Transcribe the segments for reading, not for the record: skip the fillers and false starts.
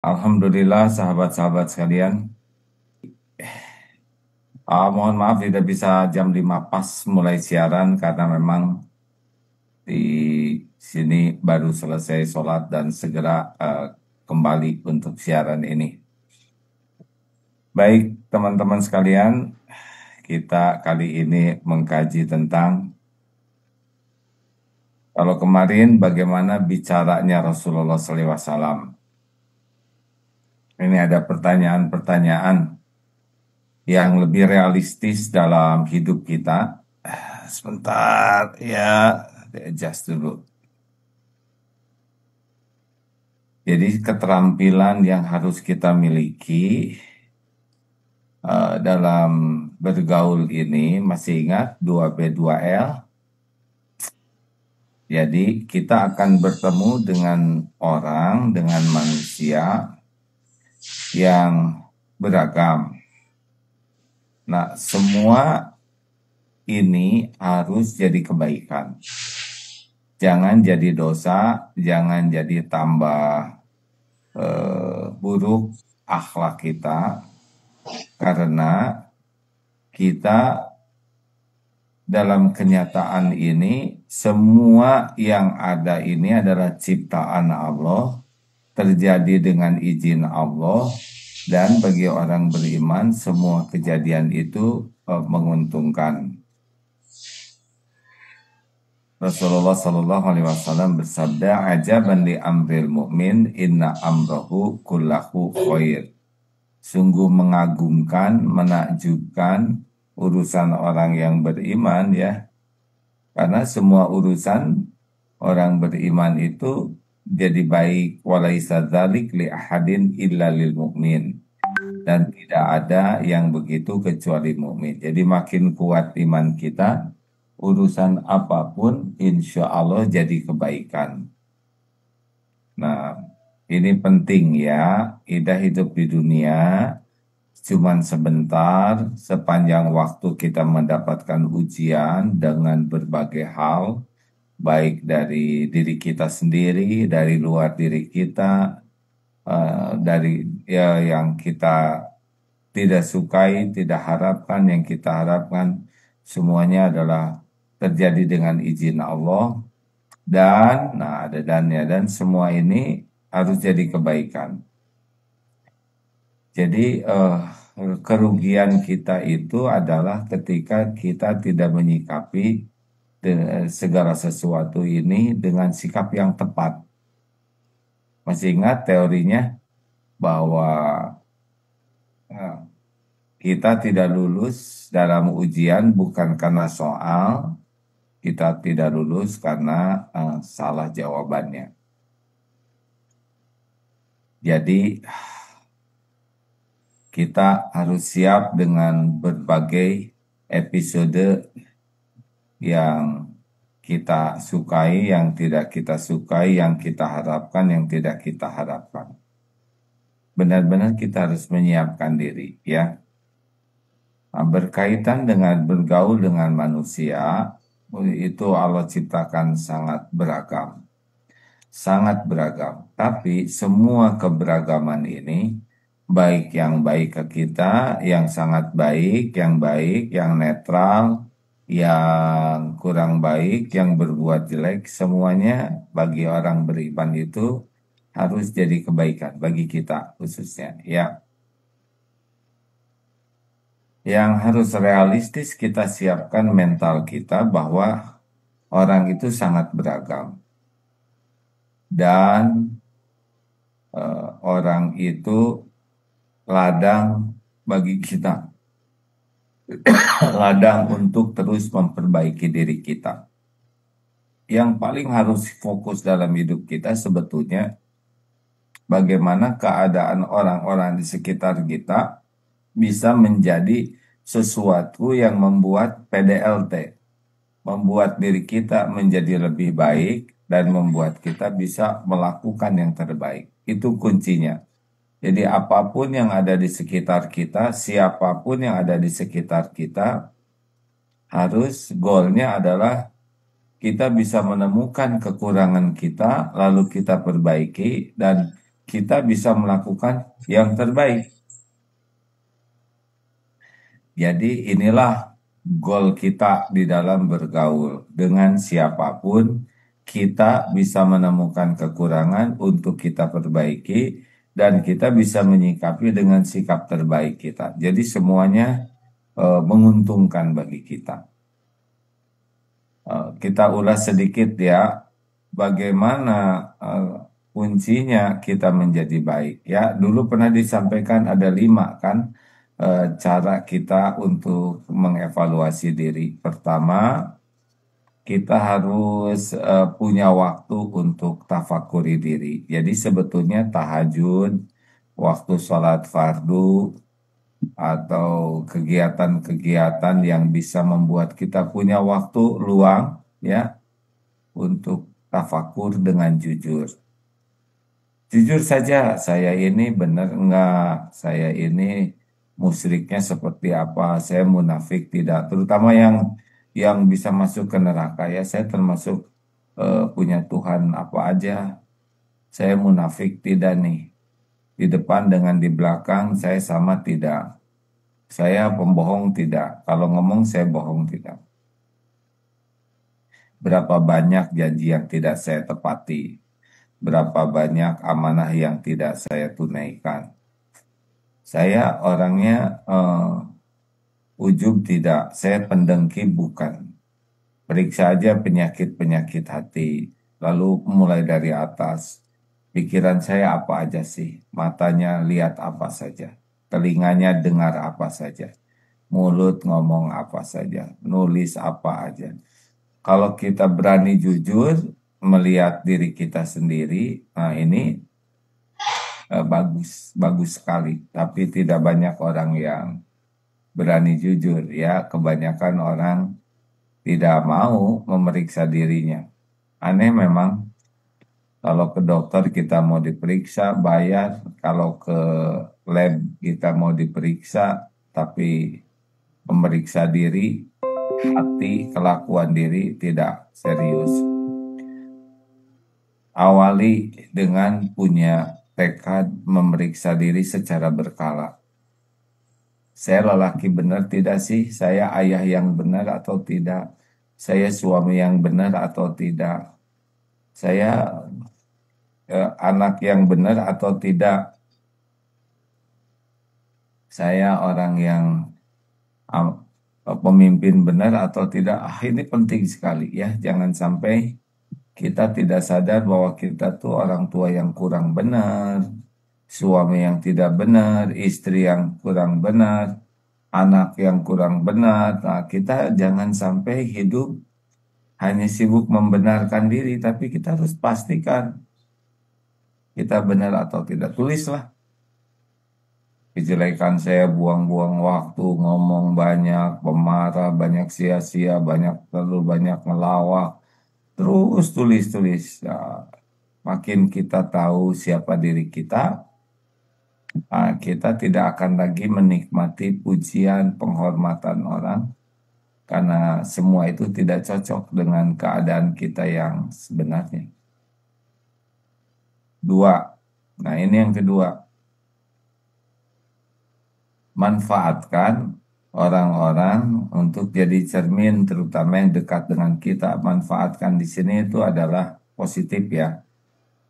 Alhamdulillah sahabat-sahabat sekalian. Mohon maaf tidak bisa jam 5 pas mulai siaran karena memang di sini baru selesai sholat dan segera kembali untuk siaran ini. Baik teman-teman sekalian, kita kali ini mengkaji tentang kalau kemarin bagaimana bicaranya Rasulullah SAW. Ini ada pertanyaan-pertanyaan yang lebih realistis dalam hidup kita. Sebentar ya, adjust dulu. Jadi keterampilan yang harus kita miliki dalam bergaul ini, masih ingat 2B2L? Jadi kita akan bertemu dengan orang, dengan manusia yang beragam. Nah, semua ini harus jadi kebaikan. Jangan jadi dosa, jangan jadi tambah buruk akhlak kita, karena kita dalam kenyataan ini, semua yang ada ini adalah ciptaan Allah, terjadi dengan izin Allah, dan bagi orang beriman, semua kejadian itu menguntungkan. Rasulullah Shallallahu Alaihi Wasallam bersabda, "Ajaban li amril mu'min, inna amrohu kullahu khair." Sungguh mengagumkan, menakjubkan urusan orang yang beriman ya. Karena semua urusan orang beriman itu jadi baik. Walaisa dzalik li ahadin illa lil mu'min. Dan tidak ada yang begitu kecuali mukmin. Jadi makin kuat iman kita, urusan apapun insya Allah jadi kebaikan. Nah, ini penting ya, kita hidup di dunia cuman sebentar, sepanjang waktu kita mendapatkan ujian dengan berbagai hal, baik dari diri kita sendiri, dari luar diri kita, dari ya yang kita tidak sukai, tidak harapkan, yang kita harapkan, semuanya adalah terjadi dengan izin Allah. Dan, nah ada dannya, dan semua ini harus jadi kebaikan. Jadi kerugian kita itu adalah ketika kita tidak menyikapi segala sesuatu ini dengan sikap yang tepat. Masih ingat teorinya bahwa eh, kita tidak lulus dalam ujian bukan karena soal, kita tidak lulus karena salah jawabannya. Jadi kita harus siap dengan berbagai episode yang kita sukai, yang tidak kita sukai, yang kita harapkan, yang tidak kita harapkan. Benar-benar kita harus menyiapkan diri, ya. Nah, berkaitan dengan bergaul dengan manusia, itu Allah ciptakan sangat beragam. Sangat beragam. Tapi semua keberagaman ini, baik yang baik ke kita, yang sangat baik, yang netral, yang kurang baik, yang berbuat jelek, semuanya bagi orang beriman itu harus jadi kebaikan bagi kita khususnya. Ya, yang harus realistis kita siapkan mental kita bahwa orang itu sangat beragam dan orang itu ladang bagi kita, ladang untuk terus memperbaiki diri kita. Yang paling harus fokus dalam hidup kita sebetulnya bagaimana keadaan orang-orang di sekitar kita bisa menjadi sesuatu yang membuat PDLT, membuat diri kita menjadi lebih baik dan membuat kita bisa melakukan yang terbaik. Itu kuncinya. Jadi apapun yang ada di sekitar kita, siapapun yang ada di sekitar kita, harus goalnya adalah kita bisa menemukan kekurangan kita, lalu kita perbaiki, dan kita bisa melakukan yang terbaik. Jadi inilah goal kita di dalam bergaul. Dengan siapapun, kita bisa menemukan kekurangan untuk kita perbaiki, dan kita bisa menyikapi dengan sikap terbaik kita. Jadi semuanya menguntungkan bagi kita. Kita ulas sedikit ya, bagaimana kuncinya kita menjadi baik. Ya, dulu pernah disampaikan ada 5 kan cara kita untuk mengevaluasi diri. Pertama, kita harus punya waktu untuk tafakuri diri. Jadi sebetulnya tahajud, waktu sholat fardu, atau kegiatan-kegiatan yang bisa membuat kita punya waktu luang ya untuk tafakur dengan jujur. Jujur saja, saya ini benar enggak, saya ini musyriknya seperti apa, saya munafik tidak, terutama yang bisa masuk ke neraka ya, saya termasuk punya Tuhan apa aja, saya munafik tidak nih, di depan dengan di belakang saya sama tidak, saya pembohong tidak, kalau ngomong saya bohong tidak. Berapa banyak janji yang tidak saya tepati, berapa banyak amanah yang tidak saya tunaikan. Saya orangnya ujub tidak, saya pendengki bukan. Periksa aja penyakit-penyakit hati, lalu mulai dari atas. Pikiran saya apa aja sih? Matanya lihat apa saja, telinganya dengar apa saja, mulut ngomong apa saja, nulis apa aja. Kalau kita berani jujur melihat diri kita sendiri, nah ini bagus, bagus sekali. Tapi tidak banyak orang yang berani jujur ya. Kebanyakan orang tidak mau memeriksa dirinya. Aneh memang, kalau ke dokter kita mau diperiksa bayar, kalau ke lab kita mau diperiksa, tapi memeriksa diri, hati, kelakuan diri tidak serius. Awali dengan punya tekad memeriksa diri secara berkala. Saya lelaki benar tidak sih? Saya ayah yang benar atau tidak? Saya suami yang benar atau tidak? Saya anak yang benar atau tidak? Saya orang yang pemimpin benar atau tidak? Ini penting sekali ya. Jangan sampai kita tidak sadar bahwa kita tuh orang tua yang kurang benar, suami yang tidak benar, istri yang kurang benar, anak yang kurang benar. Nah, kita jangan sampai hidup hanya sibuk membenarkan diri, tapi kita harus pastikan kita benar atau tidak. Tulislah. Kejelekan saya buang-buang waktu, ngomong banyak, pemarah, banyak sia-sia, terlalu banyak ngelawak. Terus tulis-tulis. Nah, makin kita tahu siapa diri kita, kita tidak akan lagi menikmati pujian, penghormatan orang, karena semua itu tidak cocok dengan keadaan kita yang sebenarnya. 2. Nah, ini yang kedua. Manfaatkan orang-orang untuk jadi cermin, terutama yang dekat dengan kita. Manfaatkan di sini itu adalah positif ya.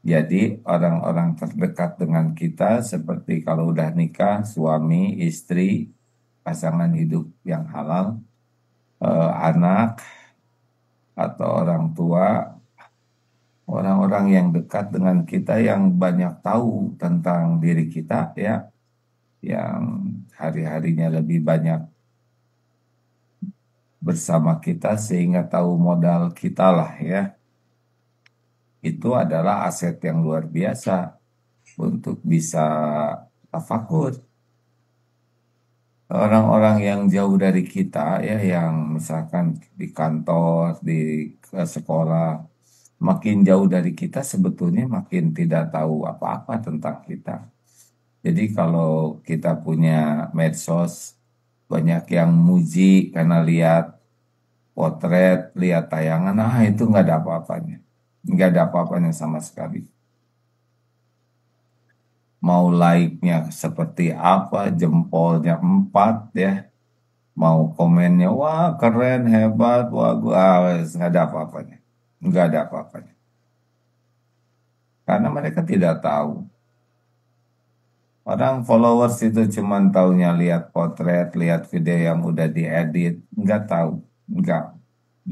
Jadi orang-orang terdekat dengan kita seperti kalau udah nikah, suami, istri, pasangan hidup yang halal, anak, atau orang tua, orang-orang yang dekat dengan kita yang banyak tahu tentang diri kita ya, yang hari-harinya lebih banyak bersama kita sehingga tahu modal kita lah ya. Itu adalah aset yang luar biasa untuk bisa tafakur. Orang-orang yang jauh dari kita ya, yang misalkan di kantor, di sekolah, makin jauh dari kita sebetulnya makin tidak tahu apa-apa tentang kita. Jadi kalau kita punya medsos, banyak yang muji karena lihat potret, lihat tayangan, itu nggak ada apa-apanya. Nggak ada apa-apanya sama sekali. mau like-nya seperti apa, jempolnya 4 ya, mau komennya, wah keren, hebat, wah nggak ada apa-apanya. Nggak ada apa-apanya. Karena mereka tidak tahu. Orang followers itu cuman taunya lihat potret, lihat video yang udah diedit, nggak tahu, nggak,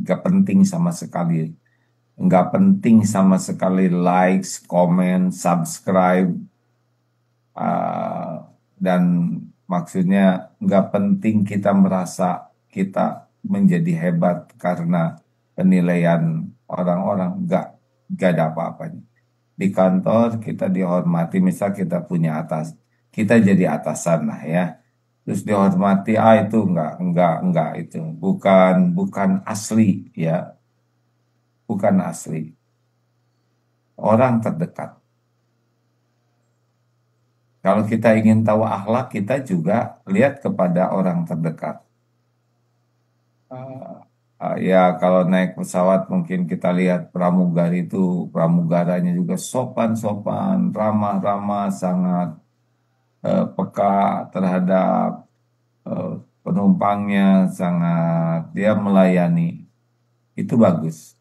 nggak penting sama sekali, nggak penting sama sekali likes, komen, subscribe, uh, dan maksudnya nggak penting kita merasa kita menjadi hebat karena penilaian orang-orang, nggak ada apa-apanya. Di kantor kita dihormati, misal kita punya atas, kita jadi atasan lah ya. Terus dihormati, itu enggak itu bukan asli ya, bukan asli. Orang terdekat. Kalau kita ingin tahu akhlak, kita juga lihat kepada orang terdekat. Ya kalau naik pesawat mungkin kita lihat pramugari itu, pramugaranya juga sopan-sopan, ramah-ramah, sangat peka terhadap eh, penumpangnya, sangat dia melayani. Itu bagus.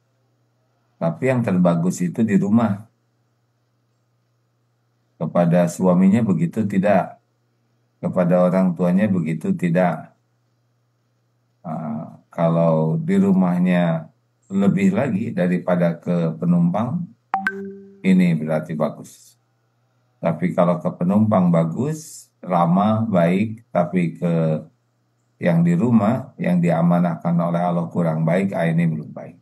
Tapi yang terbagus itu di rumah. Kepada suaminya begitu tidak. Kepada orang tuanya begitu tidak. Ah, kalau di rumahnya lebih lagi daripada ke penumpang, ini berarti bagus. Tapi kalau ke penumpang bagus, ramah, baik, tapi ke yang di rumah, yang diamanahkan oleh Allah kurang baik, ini belum baik.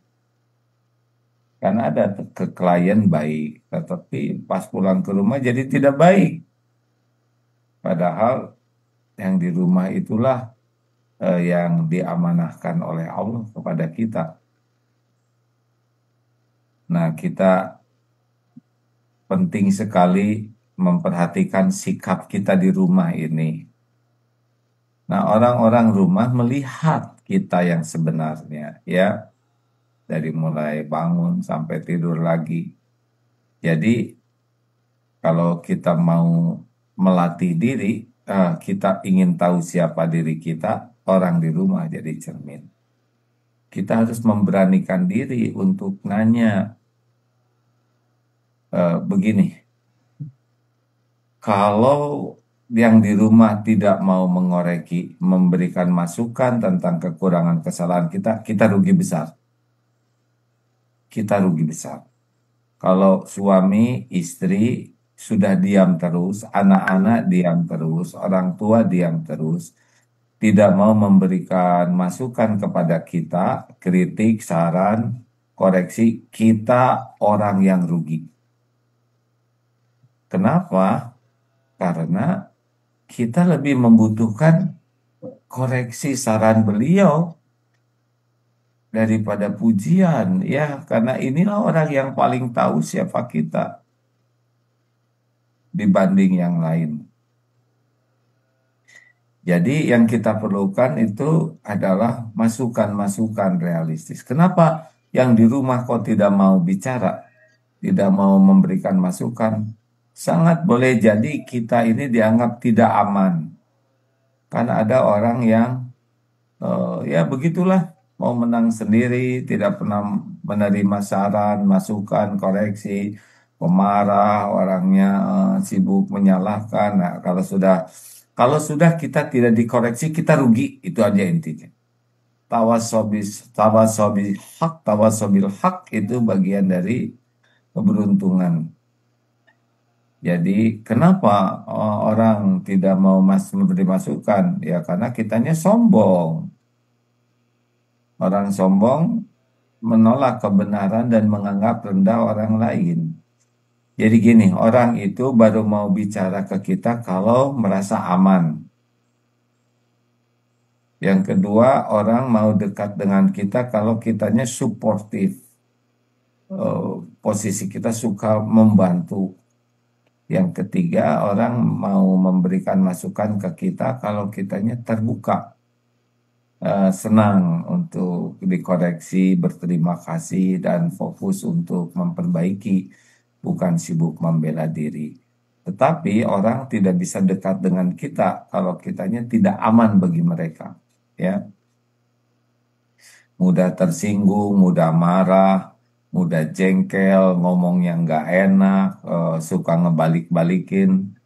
Karena ada ke klien baik, tetapi pas pulang ke rumah jadi tidak baik. Padahal yang di rumah itulah yang diamanahkan oleh Allah kepada kita. Nah, kita penting sekali memperhatikan sikap kita di rumah ini. Nah, orang-orang rumah melihat kita yang sebenarnya, ya, dari mulai bangun sampai tidur lagi. Jadi, kalau kita mau melatih diri, kita ingin tahu siapa diri kita, orang di rumah jadi cermin. Kita harus memberanikan diri untuk nanya, begini, kalau yang di rumah tidak mau mengoreksi, memberikan masukan tentang kekurangan kesalahan kita, kita rugi besar. Kita rugi besar. Kalau suami, istri sudah diam terus, anak-anak diam terus, orang tua diam terus, tidak mau memberikan masukan kepada kita, kritik, saran, koreksi, kita orang yang rugi. Kenapa? Karena kita lebih membutuhkan koreksi saran beliau daripada pujian, ya, karena inilah orang yang paling tahu siapa kita dibanding yang lain. Jadi yang kita perlukan itu adalah masukan-masukan realistis. Kenapa yang di rumah kok tidak mau bicara, tidak mau memberikan masukan? Sangat boleh jadi kita ini dianggap tidak aman. Karena ada orang yang ya begitulah, mau menang sendiri, tidak pernah menerima saran, masukan, koreksi, pemarah, orangnya sibuk menyalahkan. Nah, kalau sudah kita tidak dikoreksi, kita rugi, itu aja intinya. Tawasobil hak itu bagian dari keberuntungan. Jadi kenapa orang tidak mau memberi masukan? Ya karena kitanya sombong. Orang sombong menolak kebenaran dan menganggap rendah orang lain. Jadi gini, orang itu baru mau bicara ke kita kalau merasa aman. Yang kedua, orang mau dekat dengan kita kalau kitanya suportif. Posisi kita suka membantu. Yang ketiga, orang mau memberikan masukan ke kita kalau kitanya terbuka. Senang untuk dikoreksi, berterima kasih, dan fokus untuk memperbaiki, bukan sibuk membela diri. Tetapi orang tidak bisa dekat dengan kita kalau kitanya tidak aman bagi mereka. Ya, mudah tersinggung, mudah marah, mudah jengkel, ngomong yang nggak enak, suka ngebalik-balikin,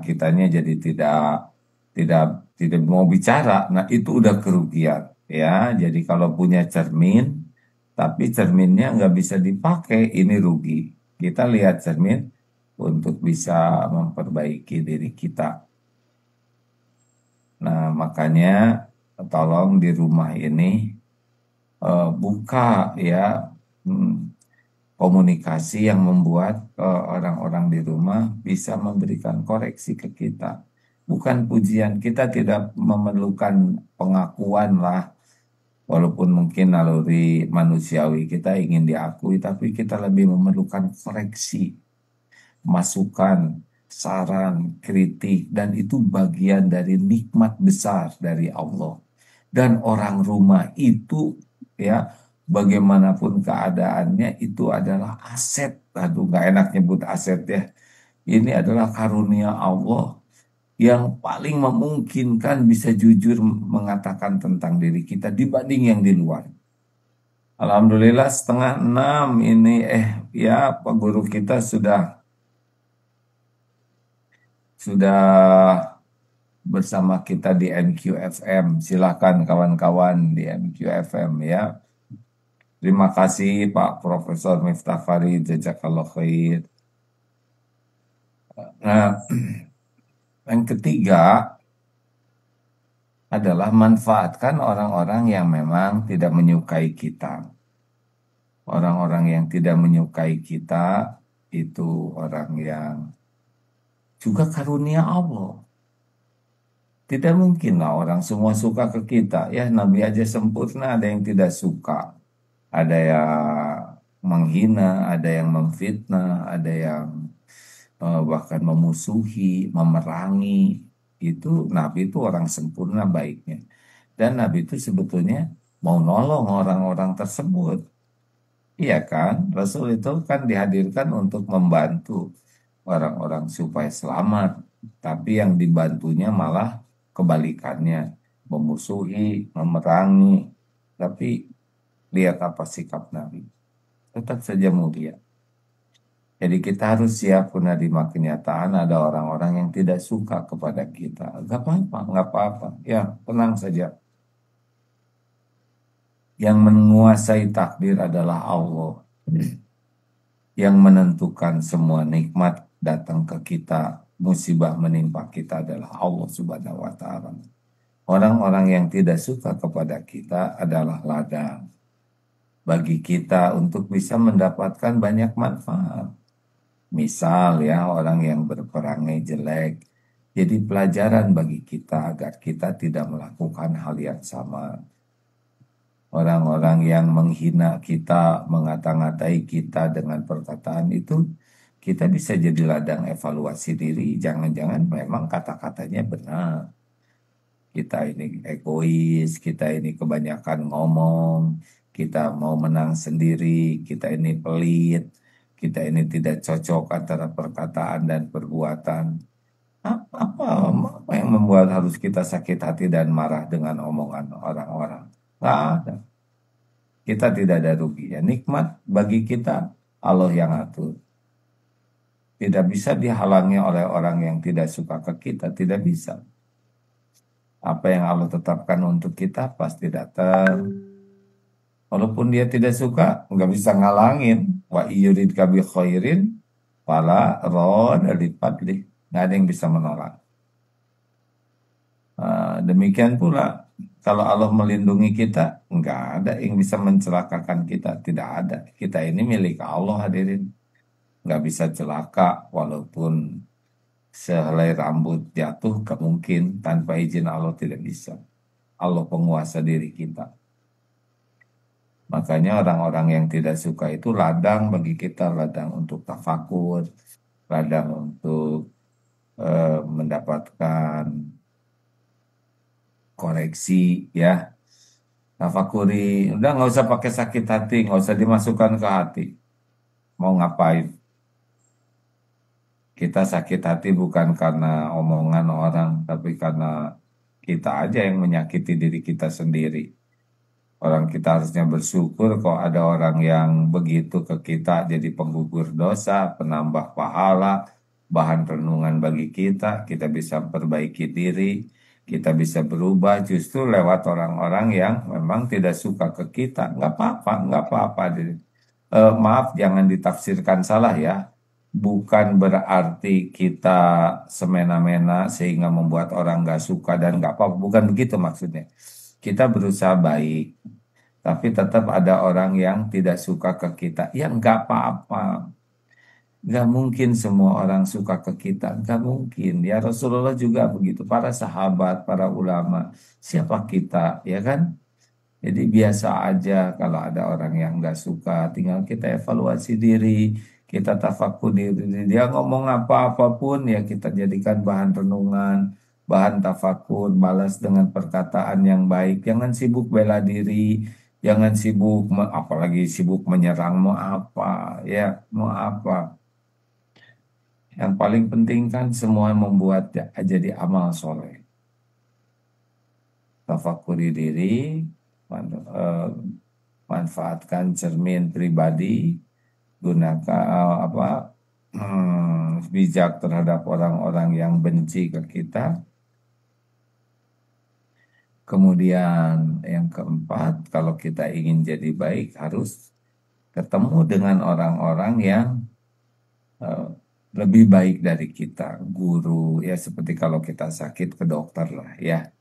kitanya jadi tidak tidak mau bicara. Nah, itu udah kerugian. Ya, jadi kalau punya cermin, tapi cerminnya nggak bisa dipakai, ini rugi. Kita lihat cermin untuk bisa memperbaiki diri kita. Nah, makanya tolong di rumah ini buka ya, hmm, komunikasi yang membuat orang-orang di rumah bisa memberikan koreksi ke kita. Bukan pujian, kita tidak memerlukan pengakuan lah. Walaupun mungkin naluri manusiawi kita ingin diakui, tapi kita lebih memerlukan koreksi, masukan, saran, kritik, dan itu bagian dari nikmat besar dari Allah. Dan orang rumah itu ya, bagaimanapun keadaannya itu adalah aset. Aduh, gak enak nyebut aset ya. Ini adalah karunia Allah yang paling memungkinkan bisa jujur mengatakan tentang diri kita dibanding yang di luar. Alhamdulillah 5:30 ini ya Pak Guru kita sudah bersama kita di MQFM. Silakan kawan-kawan di MQFM ya. Terima kasih Pak Profesor Miftah Farid, jazakallah khair. Nah, yang ketiga adalah manfaatkan orang-orang yang memang tidak menyukai kita. Orang-orang yang tidak menyukai kita itu orang yang juga karunia Allah. Tidak mungkin lah orang semua suka ke kita. Ya, Nabi aja sempurna, ada yang tidak suka. Ada yang menghina, ada yang memfitnah, ada yang bahkan memusuhi, memerangi. Itu Nabi itu orang sempurna baiknya. Dan Nabi itu sebetulnya mau nolong orang-orang tersebut. Iya kan? Rasul itu kan dihadirkan untuk membantu orang-orang supaya selamat. Tapi yang dibantunya malah kebalikannya. Memusuhi, memerangi. Tapi lihat apa sikap Nabi. Tetap saja mulia. Jadi kita harus siap menerima kenyataan ada orang-orang yang tidak suka kepada kita. Gak apa-apa, gak apa-apa. Ya, tenang saja. Yang menguasai takdir adalah Allah. Yang menentukan semua nikmat datang ke kita, musibah menimpa kita adalah Allah Subhanahu wa Ta'ala. Orang-orang yang tidak suka kepada kita adalah ladang bagi kita untuk bisa mendapatkan banyak manfaat. Misal ya, orang yang berperangai jelek, jadi pelajaran bagi kita agar kita tidak melakukan hal yang sama. Orang-orang yang menghina kita, mengata-ngatai kita dengan perkataan itu, kita bisa jadi ladang evaluasi diri. Jangan-jangan memang kata-katanya benar. Kita ini egois, kita ini kebanyakan ngomong, kita mau menang sendiri, kita ini pelit, kita ini tidak cocok antara perkataan dan perbuatan. Apa yang membuat harus kita sakit hati dan marah dengan omongan orang-orang? Nggak ada. Kita tidak ada ruginya. Nikmat bagi kita Allah yang atur. Tidak bisa dihalangi oleh orang yang tidak suka ke kita. Tidak bisa. Apa yang Allah tetapkan untuk kita pasti datang. Walaupun dia tidak suka, nggak bisa ngalangin. Wa iyurid kabi khairin, fala roda lipadli. Nggak ada yang bisa menolak. Demikian pula, kalau Allah melindungi kita, nggak ada yang bisa mencelakakan kita. Tidak ada. Kita ini milik Allah hadirin. Nggak bisa celaka, walaupun sehelai rambut jatuh, gak mungkin. Tanpa izin Allah tidak bisa. Allah penguasa diri kita. Makanya orang-orang yang tidak suka itu ladang bagi kita, ladang untuk tafakur, ladang untuk mendapatkan koreksi ya. Tafakuri, udah nggak usah pakai sakit hati, nggak usah dimasukkan ke hati. Mau ngapain? Kita sakit hati bukan karena omongan orang, tapi karena kita aja yang menyakiti diri kita sendiri. Orang kita harusnya bersyukur kok ada orang yang begitu ke kita jadi penggugur dosa, penambah pahala, bahan renungan bagi kita bisa perbaiki diri, kita bisa berubah justru lewat orang-orang yang memang tidak suka ke kita. Nggak apa-apa, nggak apa-apa. Maaf, jangan ditafsirkan salah ya. Bukan berarti kita semena-mena sehingga membuat orang nggak suka dan nggak apa-apa. Bukan begitu maksudnya. Kita berusaha baik, tapi tetap ada orang yang tidak suka ke kita. Ya nggak apa-apa. Nggak mungkin semua orang suka ke kita. Nggak mungkin. Ya Rasulullah juga begitu. Para sahabat, para ulama. Siapa kita, ya kan? Jadi biasa aja kalau ada orang yang nggak suka. Tinggal kita evaluasi diri. Kita tafakur diri. Dia ngomong apa-apapun ya kita jadikan bahan renungan. Bahan tafakur. Balas dengan perkataan yang baik. Jangan sibuk bela diri. Jangan sibuk, apalagi sibuk menyerang. Mau apa? Ya, mau apa? Yang paling penting kan semua membuat jadi amal soleh. Tafakuri diri, manfaatkan cermin pribadi, gunakan bijak terhadap orang-orang yang benci ke kita. Kemudian yang keempat, kalau kita ingin jadi baik harus ketemu dengan orang-orang yang eh, lebih baik dari kita, guru ya seperti kalau kita sakit ke dokter lah ya.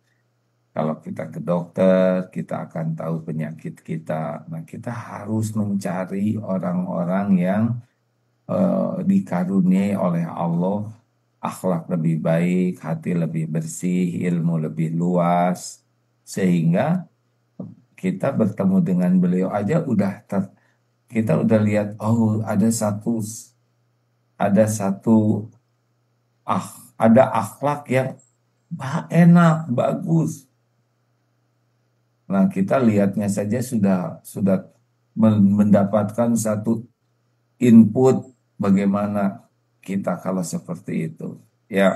Kalau kita ke dokter, kita akan tahu penyakit kita. Nah, kita harus mencari orang-orang yang dikaruniai oleh Allah akhlak lebih baik, hati lebih bersih, ilmu lebih luas, sehingga kita bertemu dengan beliau aja kita udah lihat, oh ada satu ah ada akhlak yang enak, bagus. Nah, kita lihatnya saja sudah mendapatkan satu input bagaimana kita kalau seperti itu. Ya,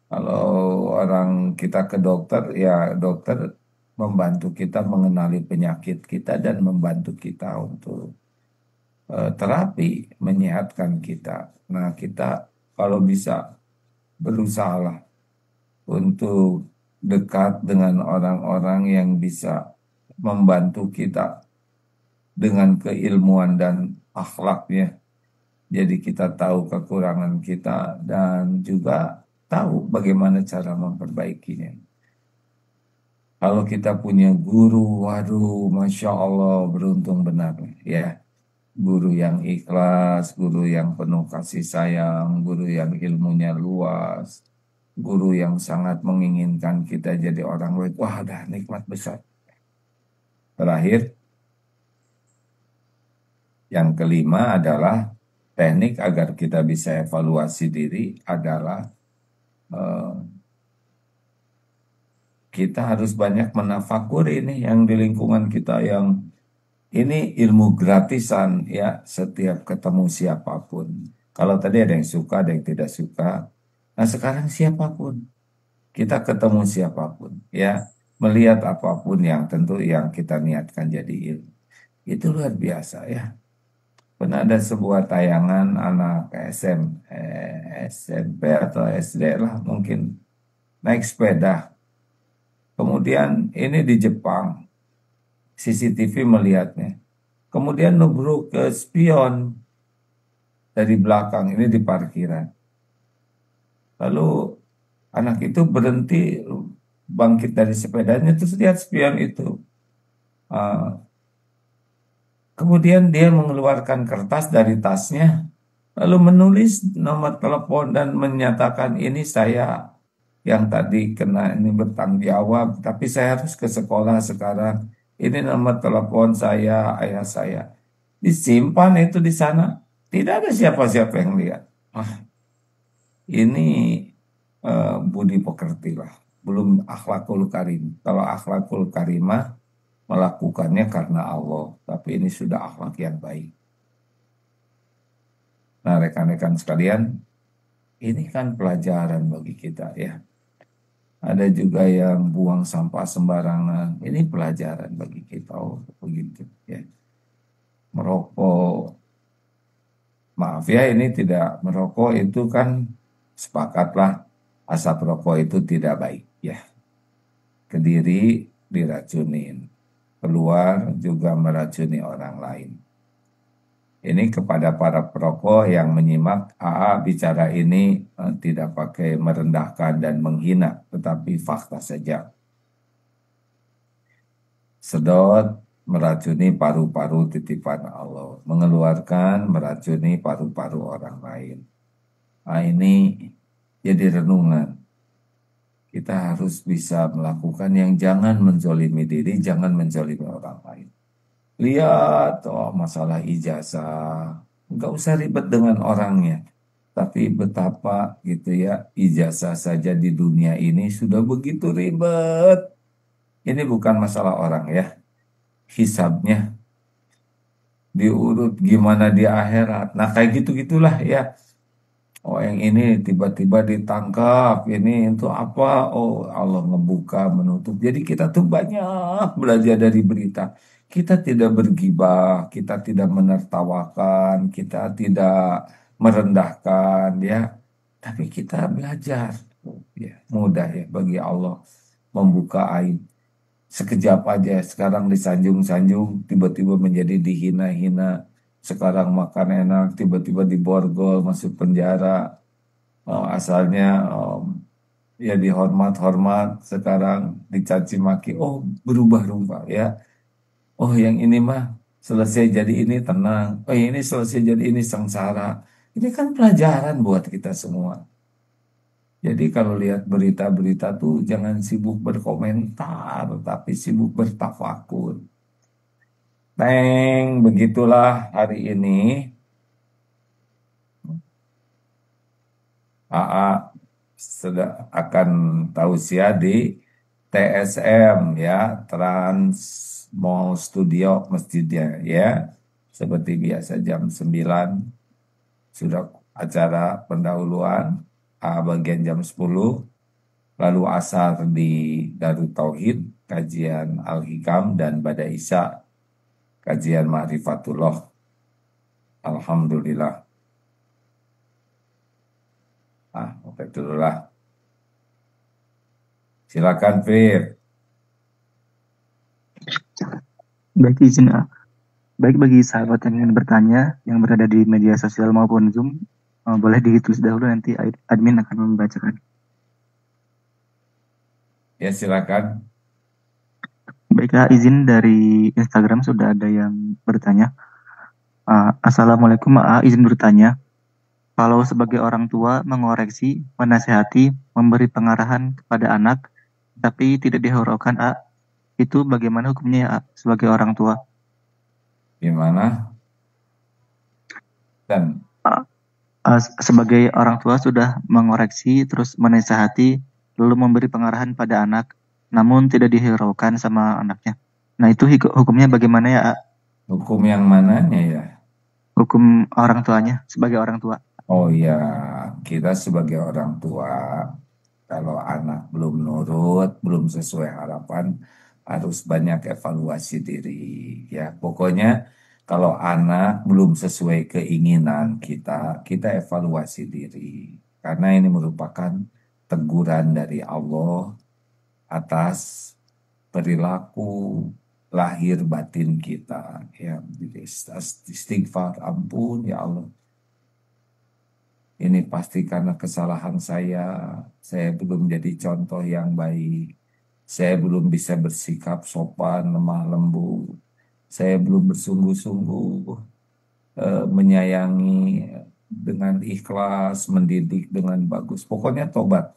kalau orang kita ke dokter, ya dokter membantu kita mengenali penyakit kita dan membantu kita untuk terapi, menyehatkan kita. Nah, kita kalau bisa berusahalah untuk dekat dengan orang-orang yang bisa membantu kita dengan keilmuan dan akhlaknya. Jadi kita tahu kekurangan kita dan juga tahu bagaimana cara memperbaikinya. Kalau kita punya guru, waduh, Masya Allah, beruntung benar ya. Guru yang ikhlas, guru yang penuh kasih sayang, guru yang ilmunya luas, guru yang sangat menginginkan kita jadi orang baik. Wah, dah nikmat besar. Terakhir, yang kelima adalah teknik agar kita bisa evaluasi diri adalah eh, kita harus banyak menafakuri ini yang di lingkungan kita yang ini ilmu gratisan ya setiap ketemu siapapun. Kalau tadi ada yang suka, ada yang tidak suka. Nah sekarang siapapun kita ketemu siapapun ya melihat apapun yang tentu yang kita niatkan jadi ilmu. Itu luar biasa ya. Pernah ada sebuah tayangan anak SMP atau SD lah mungkin naik sepeda. Kemudian ini di Jepang, CCTV melihatnya. Kemudian nubruk ke spion dari belakang, ini di parkiran. Lalu anak itu berhenti bangkit dari sepedanya terus lihat spion itu. Ah, kemudian dia mengeluarkan kertas dari tasnya, lalu menulis nomor telepon dan menyatakan ini saya yang tadi kena ini bertanggung jawab, tapi saya harus ke sekolah sekarang. Ini nomor telepon saya, ayah saya. Disimpan itu di sana. Tidak ada siapa-siapa yang lihat. Ah, ini budi pekerti lah. Belum akhlakul karim. Kalau akhlakul karimah melakukannya karena Allah. Tapi ini sudah akhlak yang baik. Nah, rekan-rekan sekalian, ini kan pelajaran bagi kita ya. Ada juga yang buang sampah sembarangan. Ini pelajaran bagi kita. Oh, begitu ya. Merokok, maaf ya, ini tidak merokok itu kan sepakatlah asap rokok itu tidak baik ya. Ke diri diracunin, keluar juga meracuni orang lain. Ini kepada para perokok yang menyimak, AA bicara ini tidak pakai merendahkan dan menghina, tetapi fakta saja. Sedot meracuni paru-paru titipan Allah, mengeluarkan meracuni paru-paru orang lain. Nah, ini jadi renungan. Kita harus bisa melakukan yang jangan menzolimi diri, jangan menzolimi orang lain. Lihat, oh masalah ijazah, nggak usah ribet dengan orangnya. Tapi betapa gitu ya, ijazah saja di dunia ini sudah begitu ribet. Ini bukan masalah orang ya, hisabnya diurut gimana di akhirat. Nah kayak gitu-gitulah ya. Oh yang ini tiba-tiba ditangkap, ini itu apa? Oh Allah ngebuka, menutup. Jadi kita tuh banyak belajar dari berita. Kita tidak bergibah, kita tidak menertawakan, kita tidak merendahkan ya. Tapi kita belajar. Ya, mudah ya bagi Allah membuka aib. Sekejap aja sekarang disanjung-sanjung, tiba-tiba menjadi dihina-hina. Sekarang makan enak, tiba-tiba diborgol, masuk penjara. Oh, asalnya ya dihormat-hormat, sekarang dicaci maki. Oh, berubah-ubah ya. Oh, yang ini mah selesai jadi ini tenang. Oh, ini selesai jadi ini sengsara. Ini kan pelajaran buat kita semua. Jadi kalau lihat berita-berita tuh jangan sibuk berkomentar, tapi sibuk bertafakur. Teng, begitulah hari ini. AA sudah akan tausiah di TSM ya, Trans Mall Studio masjidnya ya. Seperti biasa jam 9 sudah acara pendahuluan, bagian jam 10. Lalu asar di Darut Tauhid, kajian Al-Hikam dan Bada Isya, kajian Ma'rifatullah. Alhamdulillah. Oke dulu lah. Silakan, Fir. Baik izin baik bagi sahabat yang ingin bertanya yang berada di media sosial maupun Zoom, boleh ditulis dahulu nanti admin akan membacakan. Ya, silakan. Baiklah, izin dari Instagram sudah ada yang bertanya. Assalamualaikum, izin bertanya. Kalau sebagai orang tua mengoreksi, menasehati, memberi pengarahan kepada anak, tapi tidak dihiraukan, itu bagaimana hukumnya ya, sebagai orang tua? Gimana? Dan Sebagai orang tua sudah mengoreksi, terus menasehati, lalu memberi pengarahan pada anak, namun tidak dihiraukan sama anaknya. Nah itu hukumnya bagaimana ya? hukum yang mananya ya? Hukum orang tuanya sebagai orang tua. Oh ya, kita sebagai orang tua, kalau anak belum nurut, belum sesuai harapan, harus banyak evaluasi diri. Ya, pokoknya kalau anak belum sesuai keinginan kita, kita evaluasi diri. Karena ini merupakan teguran dari Allah atas perilaku lahir batin kita. Ya, jadi istighfar, ampun ya Allah. Ini pasti karena kesalahan saya belum jadi contoh yang baik. Saya belum bisa bersikap sopan, lemah lembut. Saya belum bersungguh-sungguh menyayangi dengan ikhlas, mendidik dengan bagus. Pokoknya tobat.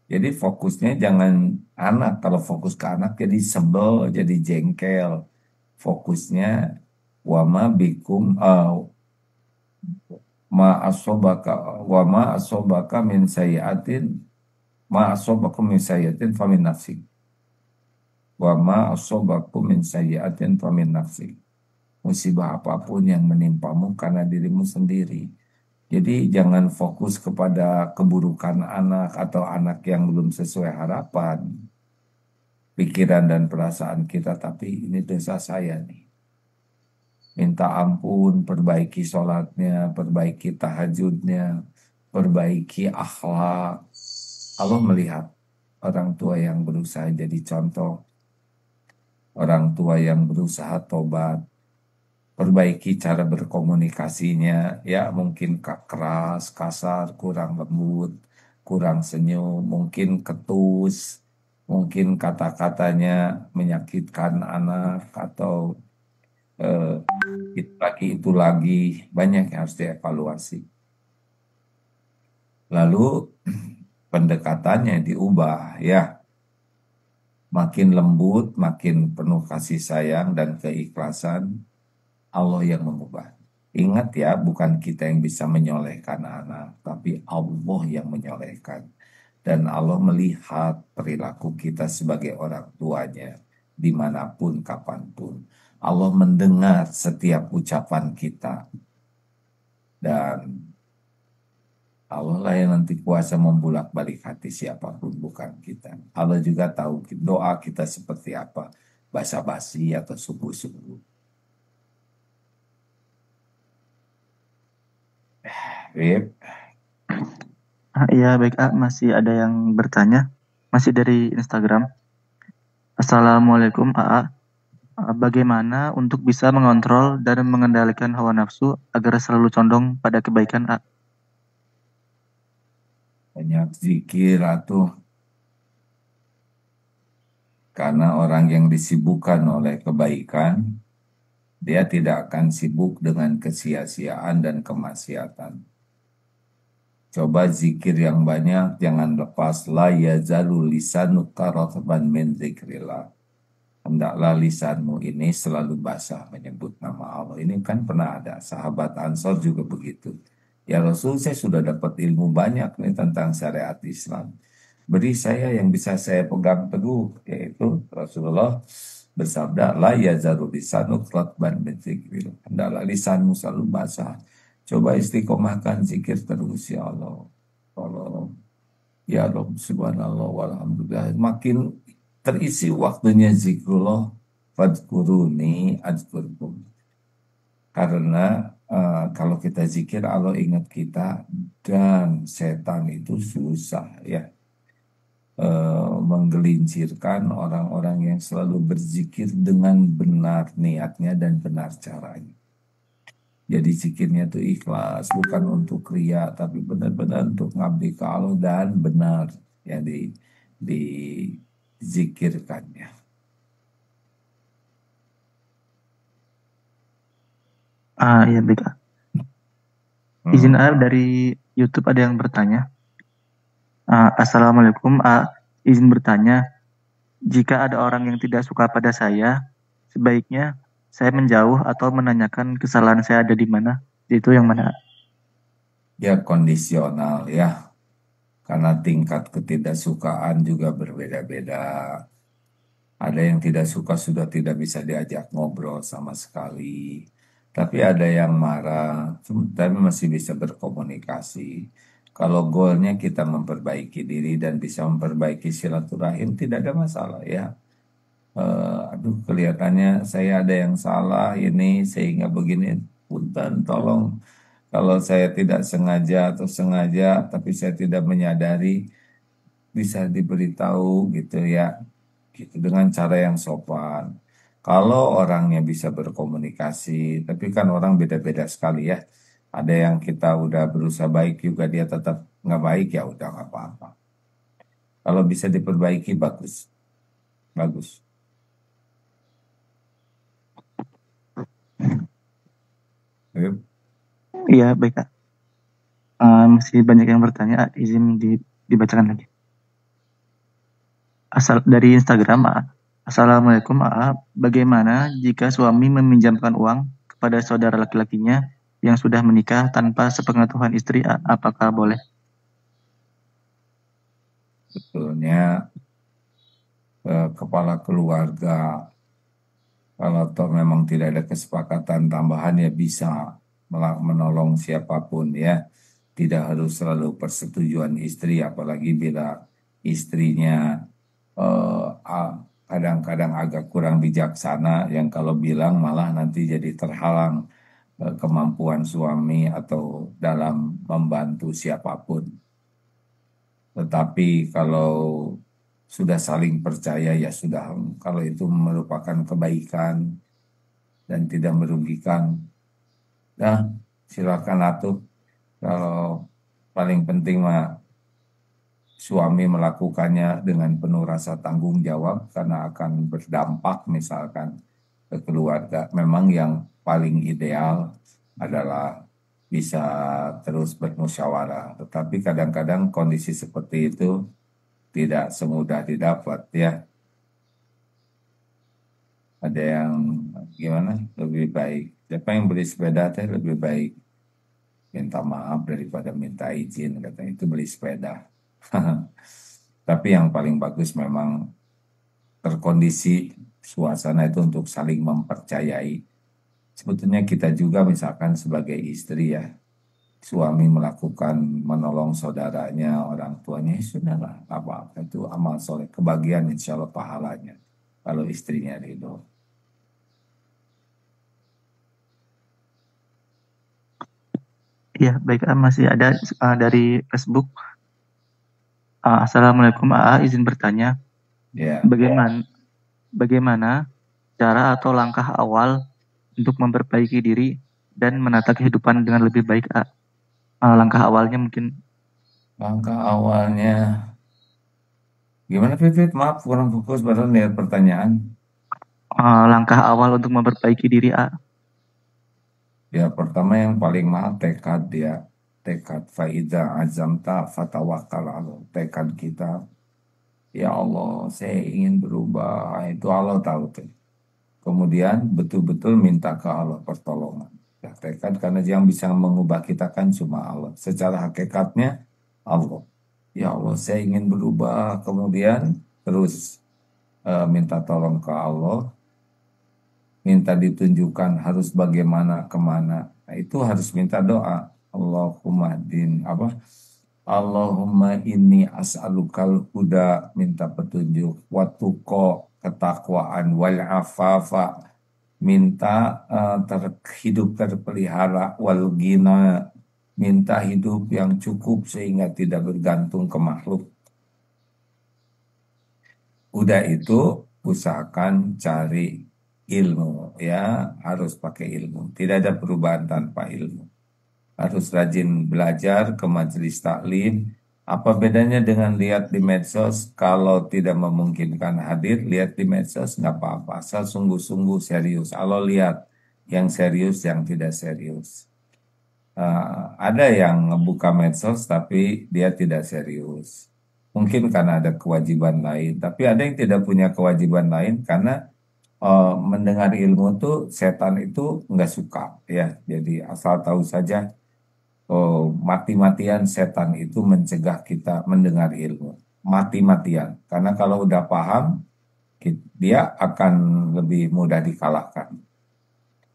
Jadi fokusnya jangan anak. Kalau fokus ke anak jadi sebel, jadi jengkel. Fokusnya wama bikum ma asobaka wama asobaka min sayyatin ma asobakum min sayyatin famin nafsi wama asobakum min sayyatin famin nafsi. Musibah apapun yang menimpamu karena dirimu sendiri. Jadi jangan fokus kepada keburukan anak atau anak yang belum sesuai harapan, pikiran dan perasaan kita, tapi ini dosa saya nih. Minta ampun, perbaiki sholatnya, perbaiki tahajudnya, perbaiki akhlak. Allah melihat orang tua yang berusaha jadi contoh, orang tua yang berusaha tobat, perbaiki cara berkomunikasinya, ya mungkin keras, kasar, kurang lembut, kurang senyum, mungkin ketus, mungkin kata-katanya menyakitkan anak atau eh, itu lagi, banyak yang harus dievaluasi. Lalu pendekatannya diubah, ya makin lembut, makin penuh kasih sayang dan keikhlasan, Allah yang mengubah. Ingat ya, bukan kita yang bisa menyolehkan anak, tapi Allah yang menyolehkan. Dan Allah melihat perilaku kita sebagai orang tuanya, dimanapun, kapanpun. Allah mendengar setiap ucapan kita. Dan Allah lah yang nanti kuasa membulak-balik hati siapapun, bukan kita. Allah juga tahu doa kita seperti apa, basa-basi atau sungguh-sungguh. Rip, Iya, baik, masih ada yang bertanya. Masih dari Instagram. Assalamualaikum, AA. Bagaimana untuk bisa mengontrol dan mengendalikan hawa nafsu agar selalu condong pada kebaikan, A? banyak zikir atau karena orang yang disibukkan oleh kebaikan, dia tidak akan sibuk dengan kesia-siaan dan kemaksiatan. Coba zikir yang banyak, jangan lepas la yazalu lisanuka ratban min zikrillah. Hendaklah lisanmu ini selalu basah menyebut nama Allah. Ini kan pernah ada sahabat Ansor juga begitu. Ya Rasul, saya sudah dapat ilmu banyak nih tentang syariat Islam. Beri saya yang bisa saya pegang teguh, yaitu Rasulullah bersabda, la yazaru lisanuk ratban min zikrillah. Hendaklah lisanmu selalu basah. Coba istiqomahkan zikir terus ya Allah. Allah, ya Rabb, subhanallah, walhamdulillah. Makin terisi waktunya zikrullah, fadkuruni adzkurkum. Karena kalau kita zikir, Allah ingat kita, dan setan itu susah ya menggelincirkan orang-orang yang selalu berzikir dengan benar niatnya dan benar caranya. Jadi zikirnya itu ikhlas, bukan untuk ria, tapi benar-benar untuk ngabdi ke Allah dan benar ya dizikirkannya. Iya, baik, A. Izin Hmm. dari YouTube ada yang bertanya. Assalamualaikum, A. Izin bertanya, jika ada orang yang tidak suka pada saya, sebaiknya saya menjauh atau menanyakan kesalahan saya ada di mana? Itu yang mana? Ya kondisional ya, karena tingkat ketidaksukaan juga berbeda-beda. Ada yang tidak suka sudah tidak bisa diajak ngobrol sama sekali. Tapi ada yang marah, tapi masih bisa berkomunikasi. Kalau goalnya kita memperbaiki diri dan bisa memperbaiki silaturahim, tidak ada masalah ya. Aduh, kelihatannya saya ada yang salah ini sehingga begini. Punten, tolong. Kalau saya tidak sengaja atau sengaja, tapi saya tidak menyadari, bisa diberitahu gitu ya, gitu dengan cara yang sopan. Kalau orangnya bisa berkomunikasi, tapi kan orang beda-beda sekali ya. Ada yang kita udah berusaha baik juga dia tetap nggak baik, ya udah nggak apa-apa. Kalau bisa diperbaiki bagus, bagus. Yuk. Iya, baik, A. Masih banyak yang bertanya, A. Izin dibacakan lagi. Asal dari Instagram, A. Assalamualaikum, A. Bagaimana jika suami meminjamkan uang kepada saudara laki-lakinya yang sudah menikah tanpa sepengetahuan istri, A? Apakah boleh? Sebetulnya kepala keluarga, kalau toh memang tidak ada kesepakatan tambahan ya bisa menolong siapapun ya. Tidak harus selalu persetujuan istri, apalagi bila istrinya kadang-kadang agak kurang bijaksana, yang kalau bilang malah nanti jadi terhalang kemampuan suami atau dalam membantu siapapun. Tetapi kalau sudah saling percaya ya sudah, kalau itu merupakan kebaikan dan tidak merugikan, nah silakan atuh. Kalau paling penting mah suami melakukannya dengan penuh rasa tanggung jawab karena akan berdampak misalkan ke keluarga. Memang yang paling ideal adalah bisa terus bermusyawarah. Tetapi kadang-kadang kondisi seperti itu tidak semudah didapat ya. Ada yang gimana? Lebih baik. Siapa yang beli sepeda teh lebih baik minta maaf daripada minta izin, katanya itu beli sepeda. Tapi yang paling bagus memang terkondisi suasana itu untuk saling mempercayai. Sebetulnya kita juga misalkan sebagai istri ya, suami melakukan menolong saudaranya, orang tuanya, ya sudahlah, apa-apa itu amal soleh, kebagian insya Allah pahalanya. Kalau istrinya ridho. Ya, baik, masih ada dari Facebook. Assalamualaikum AA, izin bertanya, Ya, bagaimana bagaimana cara atau langkah awal untuk memperbaiki diri dan menata kehidupan dengan lebih baik, A? Langkah awalnya mungkin langkah awalnya gimana Pipit? Maaf kurang fokus baru lihat pertanyaan. langkah awal untuk memperbaiki diri, A. Ya pertama yang paling mahal tekad dia. Tekad faida azamta fatawakal Allah. Tekad kita. Ya Allah, saya ingin berubah. Itu Allah tahu tuh. Kemudian betul-betul minta ke Allah pertolongan. Ya, tekad karena yang bisa mengubah kita kan cuma Allah. Secara hakikatnya Allah. Ya Allah, saya ingin berubah. Kemudian terus minta tolong ke Allah. Minta ditunjukkan harus bagaimana kemana. Nah, itu harus minta doa. Allahumma din apa? Allahumma inni as'alukal huda, minta petunjuk, watuko, ketakwaan, wal afafa, minta hidup terpelihara, wal gina, minta hidup yang cukup sehingga tidak bergantung ke makhluk. Udah itu usahakan cari ilmu ya, harus pakai ilmu. Tidak ada perubahan tanpa ilmu. Harus rajin belajar ke majelis taklim. Apa bedanya dengan lihat di medsos? Kalau tidak memungkinkan hadir, lihat di medsos nggak apa-apa. Asal sungguh-sungguh serius. Kalau lihat yang serius, yang tidak serius. Ada yang ngebuka medsos tapi dia tidak serius. Mungkin karena ada kewajiban lain. Tapi ada yang tidak punya kewajiban lain karena mendengar ilmu tuh setan itu nggak suka ya. Jadi asal tahu saja, mati-matian setan itu mencegah kita mendengar ilmu. Mati-matian. Karena kalau udah paham, dia akan lebih mudah dikalahkan.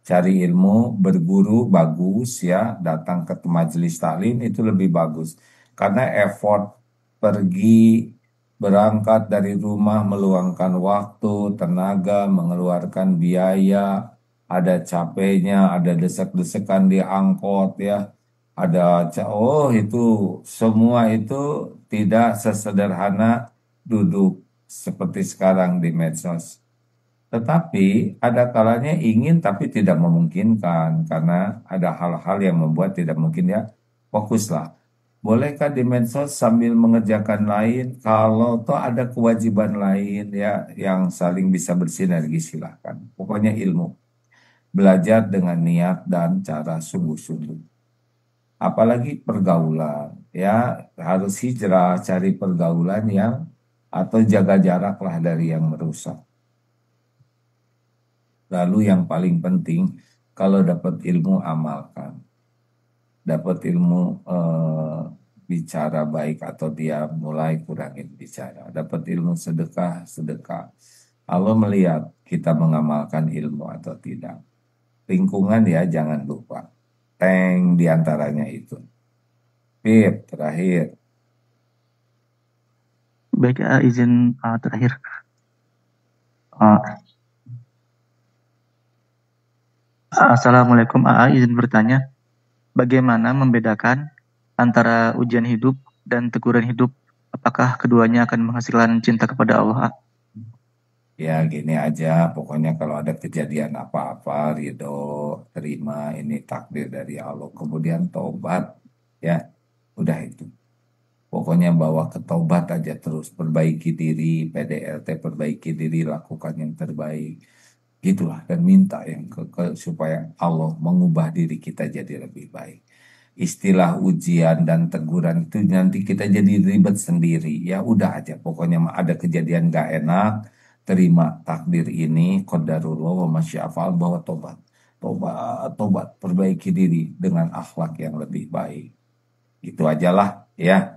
Cari ilmu, berguru bagus ya, datang ke majelis taklim itu lebih bagus. Karena effort pergi, berangkat dari rumah, meluangkan waktu, tenaga, mengeluarkan biaya, ada capeknya, ada desek-desekan di angkot ya, ada oh itu semua itu tidak sesederhana duduk seperti sekarang di medsos. Tetapi ada kalanya ingin tapi tidak memungkinkan karena ada hal-hal yang membuat tidak mungkin ya. Fokuslah. Bolehkah di medsos sambil mengerjakan lain? Kalau toh ada kewajiban lain ya yang saling bisa bersinergi silahkan. Pokoknya ilmu. Belajar dengan niat dan cara sungguh-sungguh. Apalagi pergaulan ya, harus hijrah cari pergaulan yang atau jaga jarak lah dari yang merusak. Lalu yang paling penting, kalau dapat ilmu amalkan. Dapat ilmu bicara baik atau dia mulai kurangin bicara. Dapat ilmu sedekah, sedekah. Allah melihat kita mengamalkan ilmu atau tidak. Lingkungan ya jangan lupa. Teng diantaranya itu. Pip, terakhir. Baik, izin terakhir. Uh, Assalamualaikum, izin bertanya, bagaimana membedakan antara ujian hidup dan teguran hidup? Apakah keduanya akan menghasilkan cinta kepada Allah? Ya gini aja, pokoknya kalau ada kejadian apa-apa, ridho, terima ini takdir dari Allah. Kemudian tobat, ya udah itu. Pokoknya bawa ke tobat aja terus, perbaiki diri, PDLT, perbaiki diri, lakukan yang terbaik. Gitulah, dan minta yang supaya Allah mengubah diri kita jadi lebih baik. Istilah ujian dan teguran itu nanti kita jadi ribet sendiri. Ya udah aja, pokoknya ada kejadian gak enak, terima takdir ini, qadarullah wa masyafal, bawa tobat. Tobat, tobat, perbaiki diri dengan akhlak yang lebih baik. Itu aja lah ya.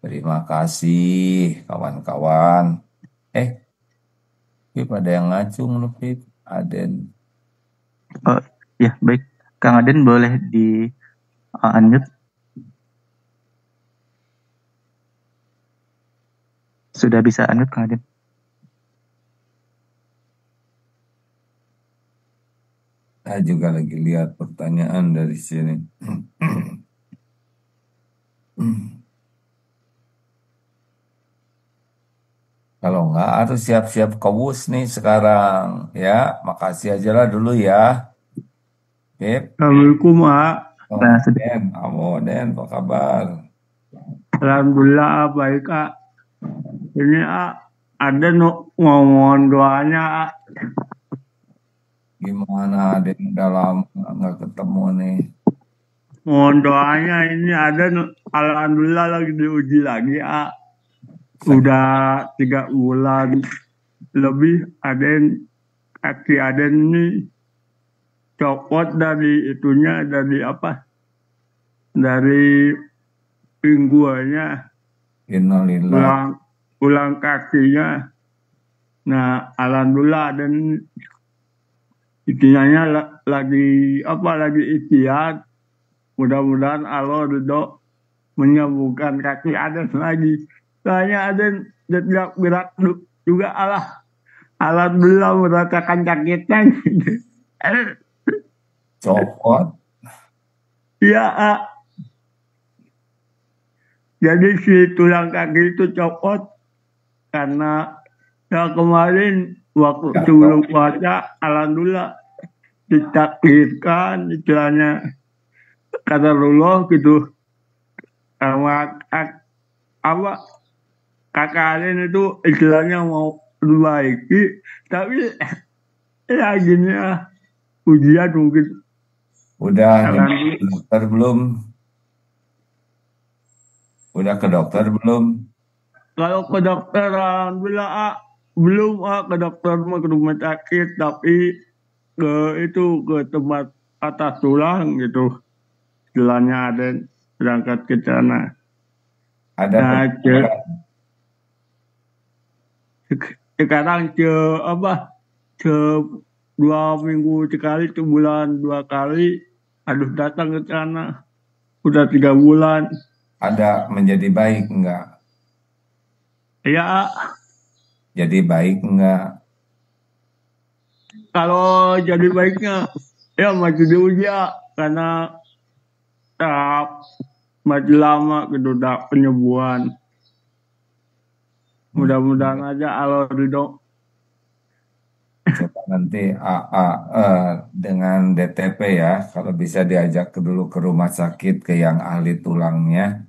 Terima kasih kawan-kawan. Eh, Pip ada yang ngacung lu Pip. Aden. Oh, ya, baik. Kang Aden boleh di unmute. Sudah bisa unmute, Kang Aden. Saya juga lagi lihat pertanyaan dari sini. Kalau nggak harus siap-siap ke WUS nih sekarang. Ya, makasih aja lah dulu ya. Pip. Assalamualaikum, A. Oh, Nah, sudah. Den, Den, apa kabar? Alhamdulillah, baik, A. Ini, A, ada ngomong doanya, A. Gimana Den, udah lama nggak ketemu nih. Mohon doanya ini ada, alhamdulillah lagi diuji lagi, A. Udah 3 bulan lebih, kaki Aden ini copot dari itunya, dari apa? Dari pinggulnya, Innalillah. ulang kakinya. Nah, alhamdulillah dan istilahnya lagi ikhtiar. Mudah-mudahan Allah ridho menyembuhkan kaki Aden lagi. Soalnya Aden tidak berat juga, alhamdulillah merasakan sakitnya. Copot. Iya, jadi si tulang kaki itu copot karena ya kemarin waktu sebelum puasa, alhamdulillah ditakdirkan istilahnya qadarullah gitu, sama apa kakak Alen itu istilahnya mau perbaiki, tapi ya gini ya, ujian mungkin. Udah ke dokter belum? Udah ke dokter belum? Kalau ke dokter alhamdulillah, belum, ke dokter mah ke rumah sakit, tapi ke tempat atas tulang gitu. Istilahnya ada berangkat ke sana. Ada Nah, sekarang ke 2 minggu sekali, sebulan 2 kali, aduh datang ke sana. Udah 3 bulan. Ada menjadi baik enggak? Ya, Jadi baik enggak? kalau jadi baiknya ya masih diuji ya, karena tahap masih lama gitu penyembuhan. Mudah-mudahan aja Allah ridho. Coba nanti dengan DTP ya, kalau bisa diajak dulu ke rumah sakit ke yang ahli tulangnya.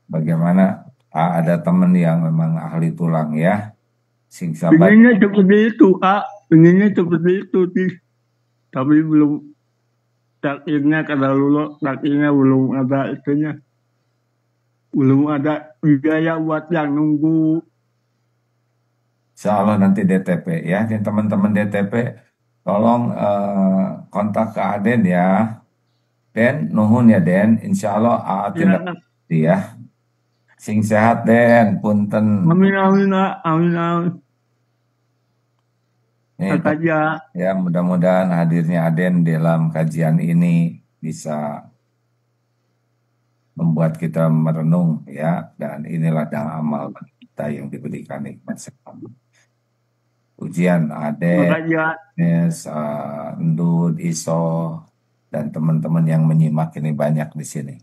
Bagaimana? Ada temen yang memang ahli tulang ya. Sing sabar. Pengennya seperti itu, pengennya seperti itu sih. Tapi belum, takdirnya kada lulus, takdirnya belum ada itunya. Belum ada biaya buat yang nunggu. Insya Allah nanti DTP ya. Ini teman-teman DTP tolong kontak ke Aden ya. Den, nuhun ya Den. Insya Allah Ya. ya. Sing sehat Den, punten. Amin, amin, amin, amin. Ya, mudah-mudahan hadirnya Aden dalam kajian ini bisa membuat kita merenung ya, dan inilah adalah amal bagi kita yang diberikan nikmat sekali. Ujian Ade, Makanya Nes, Ndud, Iso, dan teman-teman yang menyimak ini banyak di sini.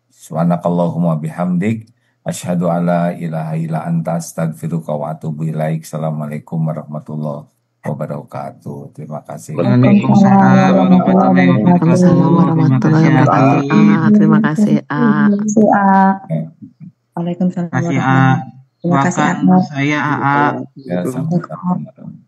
Subhanakallahumma bihamdik, asyhadu alla ilaha illa anta, astaghfiruka wa atubu ilaik. Assalamualaikum warahmatullahi wabarakatuh. Terima kasih. Waalaikumsalam warahmatullahi wabarakatuh. Waalaikumsalam Terima warahmatullahi kasih, Terima kasih, A. Waalaikumsalam terima kasih, warahmatullahi wabarakatuh. A. Terima kasih, Doakan Ahmad. saya, A. Ya, sama-sama.